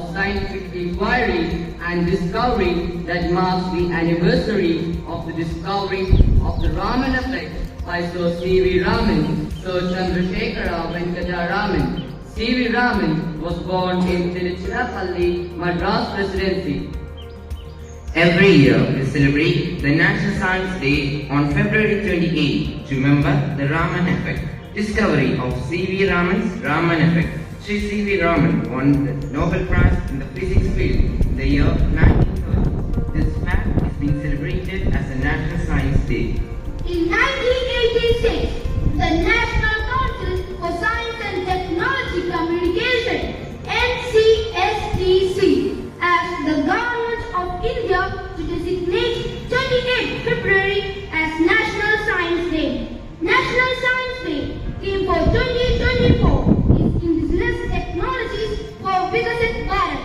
of scientific inquiry and discovery that marks the anniversary of the discovery of the Raman effect by Sir C.V. Raman, Sir Chandrasekhara Venkata Raman. C.V. Raman was born in Tiruchirappalli, Madras Presidency. Every year we celebrate the National Science Day on February 28 to remember the Raman effect, discovery of C.V. Raman's Raman effect. Sri C.V. Raman won the Nobel Prize in the physics field in the year 1930. This fact is being celebrated as a National Science Day. In 1986, the National Council for Science and Technology Communication (NCSTC) asked the Government of India to designate 28 February as National Science Day. National Science Day theme for 2024 is Indigenous Technologies for Vikasit Bharat.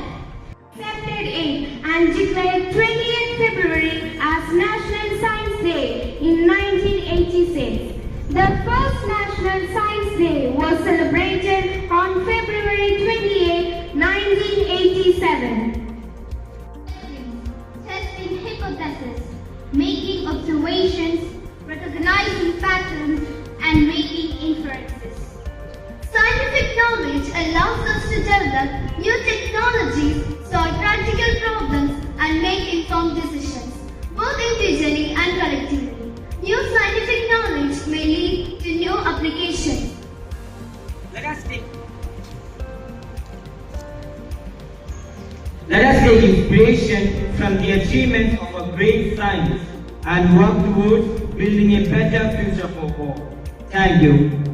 Accepted it and declared 28 February as National Science Day in 1986. The first National Science Day was celebrated on February 28, 1987. Testing hypotheses, making observations, recognizing patterns, and making inferences. Scientific knowledge allows us to develop new technologies, solve practical problems, and make informed decisions, both individually and collectively. New scientific knowledge may lead to new applications. Let us take inspiration from the achievements of a great scientist and work towards building a better future for all. Thank you.